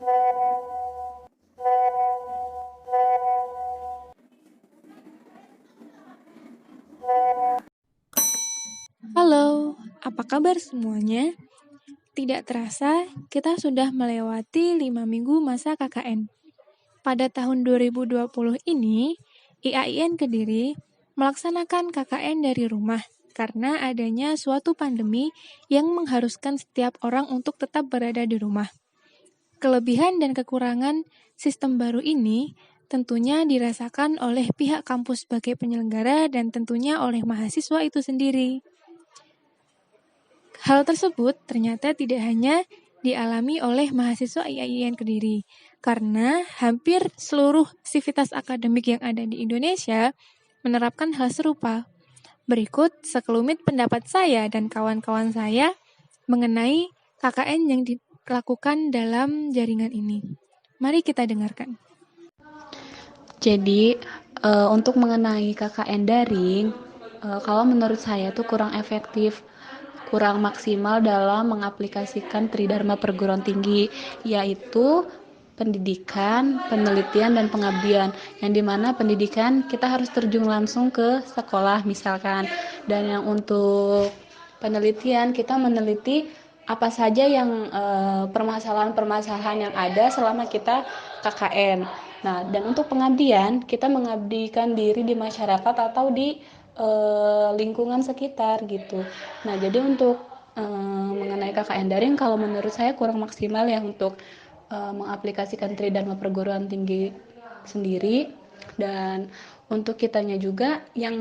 Halo, apa kabar semuanya? Tidak terasa, kita sudah melewati 5 minggu masa KKN. Pada tahun 2020 ini, IAIN Kediri melaksanakan KKN dari rumah karena adanya suatu pandemi yang mengharuskan setiap orang untuk tetap berada di rumah. Kelebihan dan kekurangan sistem baru ini tentunya dirasakan oleh pihak kampus sebagai penyelenggara dan tentunya oleh mahasiswa itu sendiri. Hal tersebut ternyata tidak hanya dialami oleh mahasiswa IAIN Kediri, karena hampir seluruh sivitas akademik yang ada di Indonesia menerapkan hal serupa. Berikut sekelumit pendapat saya dan kawan-kawan saya mengenai KKN yang dilakukan dalam jaringan ini. Mari kita dengarkan. Jadi, untuk mengenai KKN daring, kalau menurut saya itu kurang efektif, kurang maksimal dalam mengaplikasikan Tridharma perguruan tinggi, yaitu pendidikan, penelitian, dan pengabdian. Yang dimana pendidikan kita harus terjun langsung ke sekolah misalkan, dan yang untuk penelitian kita meneliti apa saja yang permasalahan-permasalahan yang ada selama kita KKN. Nah, dan untuk pengabdian, kita mengabdikan diri di masyarakat atau di lingkungan sekitar gitu. Nah, jadi untuk mengenai KKN daring, kalau menurut saya kurang maksimal ya untuk mengaplikasikan Tridharma perguruan tinggi sendiri. Dan untuk kitanya juga yang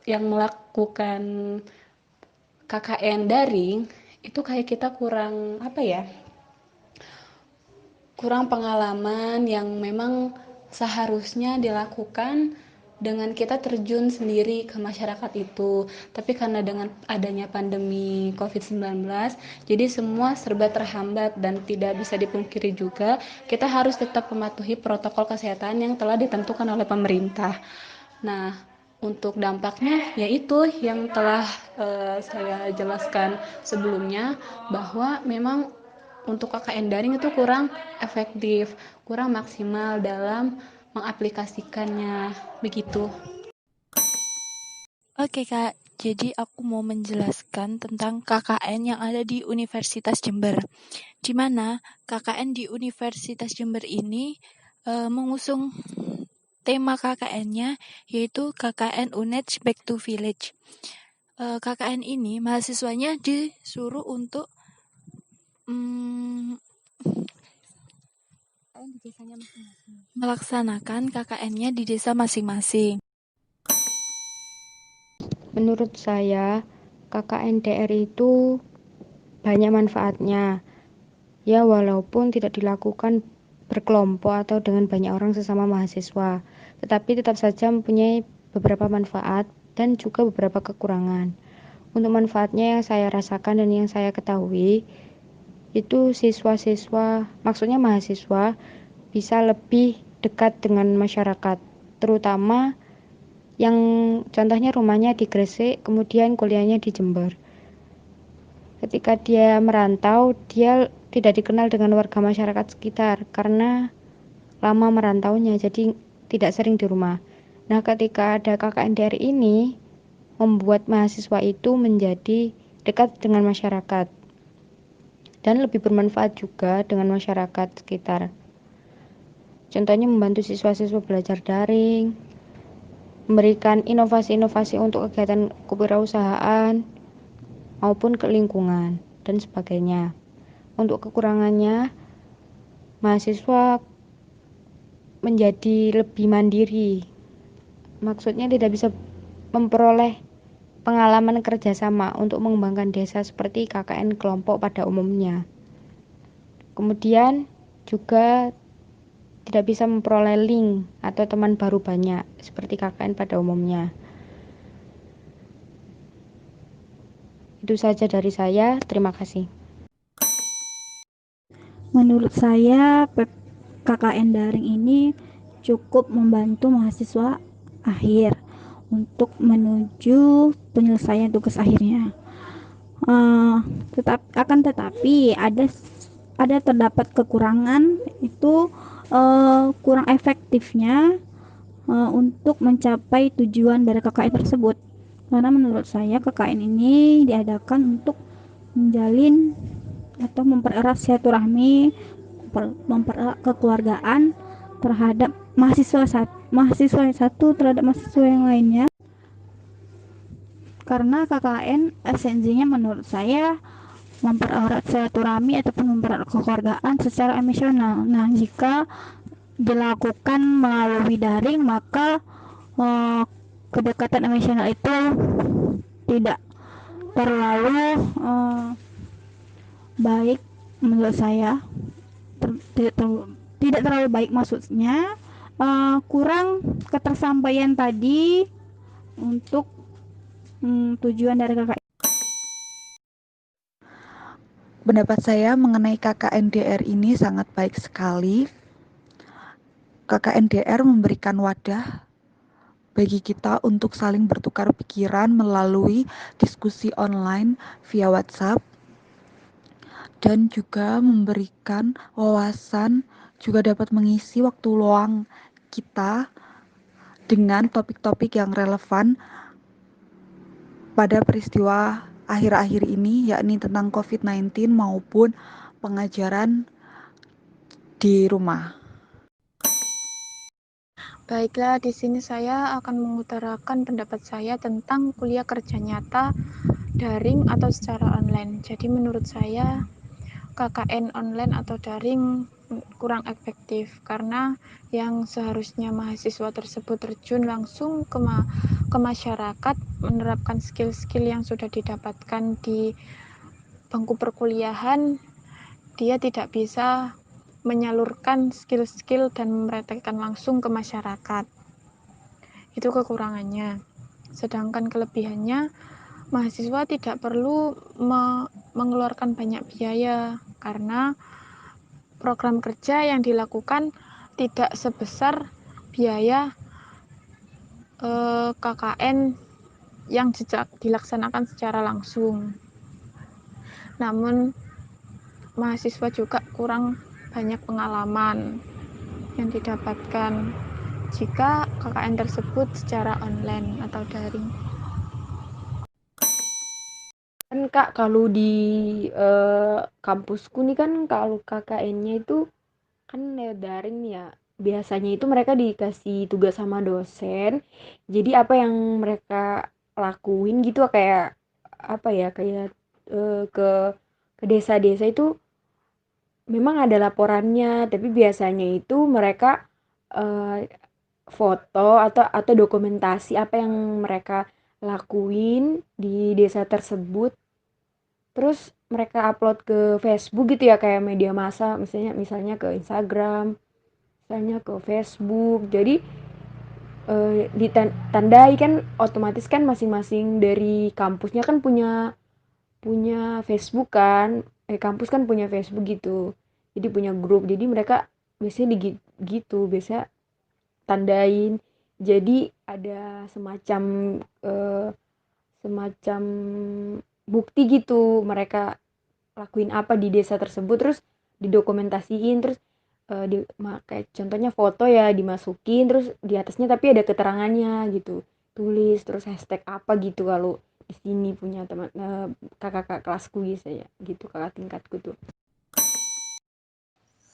melakukan KKN daring itu kayak kita kurang kurang pengalaman yang memang seharusnya dilakukan dengan kita terjun sendiri ke masyarakat itu. Tapi karena dengan adanya pandemi COVID-19, jadi semua serba terhambat dan tidak bisa dipungkiri juga kita harus tetap mematuhi protokol kesehatan yang telah ditentukan oleh pemerintah. Nah, untuk dampaknya yaitu yang telah saya jelaskan sebelumnya, bahwa memang untuk KKN daring itu kurang efektif, kurang maksimal dalam mengaplikasikannya, begitu. Oke Kak, jadi aku mau menjelaskan tentang KKN yang ada di Universitas Jember. Di mana KKN di Universitas Jember ini mengusung tema KKN-nya yaitu KKN UNED Back to Village. KKN ini mahasiswanya disuruh untuk melaksanakan KKN-nya di desa masing-masing. Menurut saya, KKN DR itu banyak manfaatnya. Ya, walaupun tidak dilakukan berkelompok atau dengan banyak orang sesama mahasiswa, tetapi tetap saja mempunyai beberapa manfaat dan juga beberapa kekurangan. Untuk manfaatnya yang saya rasakan dan yang saya ketahui, itu maksudnya mahasiswa bisa lebih dekat dengan masyarakat, terutama yang contohnya rumahnya di Gresik, kemudian kuliahnya di Jember. Ketika dia merantau, dia tidak dikenal dengan warga masyarakat sekitar karena lama merantaunya, jadi tidak sering di rumah. Nah, ketika ada KKN DR ini, membuat mahasiswa itu menjadi dekat dengan masyarakat dan lebih bermanfaat juga dengan masyarakat sekitar. Contohnya membantu siswa-siswa belajar daring, memberikan inovasi-inovasi untuk kegiatan kewirausahaan maupun ke lingkungan dan sebagainya. Untuk kekurangannya, mahasiswa menjadi lebih mandiri. Maksudnya tidak bisa memperoleh pengalaman kerjasama untuk mengembangkan desa seperti KKN kelompok pada umumnya. Kemudian juga tidak bisa memperoleh link atau teman baru banyak seperti KKN pada umumnya. Itu saja dari saya, terima kasih. Menurut saya, KKN daring ini cukup membantu mahasiswa akhir untuk menuju penyelesaian tugas akhirnya. Tetapi ada ada terdapat kekurangan, itu kurang efektifnya untuk mencapai tujuan dari KKN tersebut. Karena menurut saya KKN ini diadakan untuk menjalin atau mempererat silaturahmi, mempererat kekeluargaan terhadap mahasiswa yang satu terhadap mahasiswa yang lainnya. Karena KKN esensinya menurut saya mempererat silaturahmi ataupun mempererat kekeluargaan secara emosional. Nah, jika dilakukan melalui daring, maka kedekatan emosional itu tidak terlalu baik menurut saya. Tidak terlalu baik, maksudnya kurang ketersampaian tadi untuk tujuan dari KKN. Pendapat saya mengenai KKNDR ini sangat baik sekali. KKNDR memberikan wadah bagi kita untuk saling bertukar pikiran melalui diskusi online via WhatsApp, dan juga memberikan wawasan, juga dapat mengisi waktu luang kita dengan topik-topik yang relevan pada peristiwa akhir-akhir ini, yakni tentang COVID-19 maupun pengajaran di rumah. Baiklah, di sini saya akan mengutarakan pendapat saya tentang kuliah kerja nyata daring atau secara online. Jadi menurut saya KKN online atau daring kurang efektif karena yang seharusnya mahasiswa tersebut terjun langsung ke masyarakat, menerapkan skill-skill yang sudah didapatkan di bangku perkuliahan, dia tidak bisa menyalurkan skill-skill dan mempraktekkan langsung ke masyarakat. Itu kekurangannya. Sedangkan kelebihannya, mahasiswa tidak perlu mengeluarkan banyak biaya karena program kerja yang dilakukan tidak sebesar biaya KKN yang dilaksanakan secara langsung. Namun mahasiswa juga kurang banyak pengalaman yang didapatkan jika KKN tersebut secara online atau daring. Kan Kak, kalau di kampusku nih kan kalau KKN-nya itu kan daring ya. Biasanya itu mereka dikasih tugas sama dosen. Jadi apa yang mereka lakuin gitu kayak apa ya, kayak ke desa-desa itu memang ada laporannya, tapi biasanya itu mereka foto atau dokumentasi apa yang mereka lakuin di desa tersebut, terus mereka upload ke Facebook gitu ya, kayak media massa, misalnya ke Instagram, misalnya ke Facebook. Jadi ditandai kan, otomatis kan masing-masing dari kampusnya kan punya punya Facebook kan, kampus kan punya Facebook gitu, jadi punya grup, jadi mereka biasanya gitu biasa tandain, jadi ada semacam semacam bukti gitu mereka lakuin apa di desa tersebut, terus didokumentasiin, terus kayak contohnya foto ya dimasukin, terus di atasnya tapi ada keterangannya gitu, tulis terus hashtag apa gitu. Kalau di sini punya teman kakak kelasku gitu ya, gitu kakak tingkatku tuh.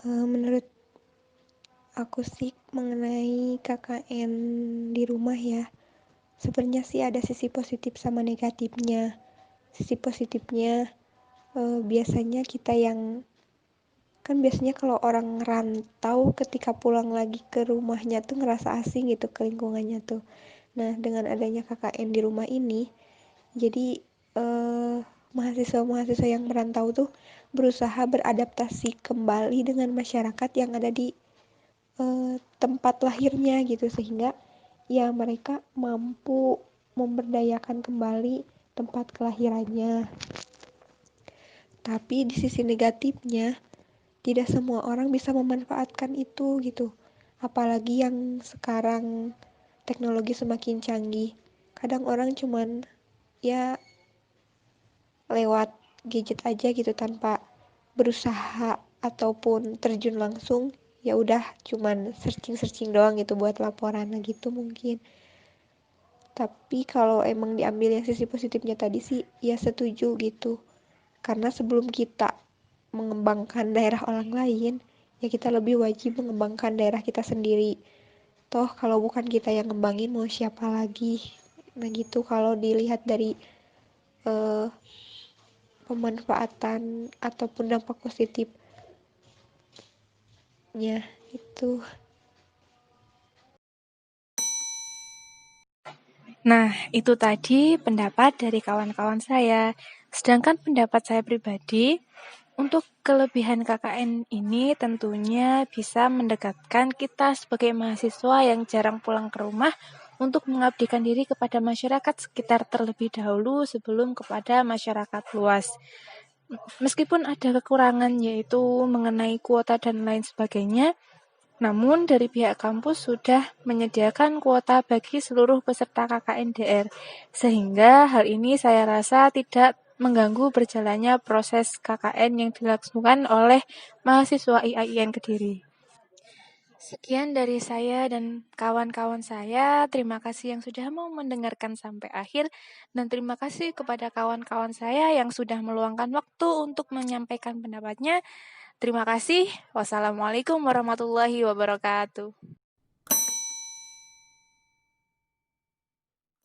Menurut aku sih mengenai KKN di rumah ya, sebenarnya sih ada sisi positif sama negatifnya. Sisi positifnya biasanya kita yang kan biasanya kalau orang rantau ketika pulang lagi ke rumahnya tuh ngerasa asing gitu ke lingkungannya tuh. Nah, dengan adanya KKN di rumah ini, jadi mahasiswa-mahasiswa yang merantau tuh berusaha beradaptasi kembali dengan masyarakat yang ada di tempat lahirnya gitu, sehingga ya mereka mampu memberdayakan kembali tempat kelahirannya. Tapi di sisi negatifnya, tidak semua orang bisa memanfaatkan itu gitu. Apalagi yang sekarang teknologi semakin canggih. Kadang orang cuman ya lewat gadget aja gitu tanpa berusaha ataupun terjun langsung, ya udah cuman searching doang gitu buat laporan gitu mungkin. Tapi kalau emang diambil yang sisi positifnya tadi sih ya setuju gitu, karena sebelum kita mengembangkan daerah orang lain ya kita lebih wajib mengembangkan daerah kita sendiri. Toh kalau bukan kita yang ngembangin mau siapa lagi. Nah gitu kalau dilihat dari pemanfaatan ataupun dampak positifnya itu. Nah, itu tadi pendapat dari kawan-kawan saya. Sedangkan pendapat saya pribadi, untuk kelebihan KKN ini tentunya bisa mendekatkan kita sebagai mahasiswa yang jarang pulang ke rumah untuk mengabdikan diri kepada masyarakat sekitar terlebih dahulu sebelum kepada masyarakat luas. Meskipun ada kekurangan yaitu mengenai kuota dan lain sebagainya, namun dari pihak kampus sudah menyediakan kuota bagi seluruh peserta KKN-DR, sehingga hal ini saya rasa tidak mengganggu berjalannya proses KKN yang dilakukan oleh mahasiswa IAIN Kediri. Sekian dari saya dan kawan-kawan saya. Terima kasih yang sudah mau mendengarkan sampai akhir, dan terima kasih kepada kawan-kawan saya yang sudah meluangkan waktu untuk menyampaikan pendapatnya. Terima kasih. Wassalamualaikum warahmatullahi wabarakatuh.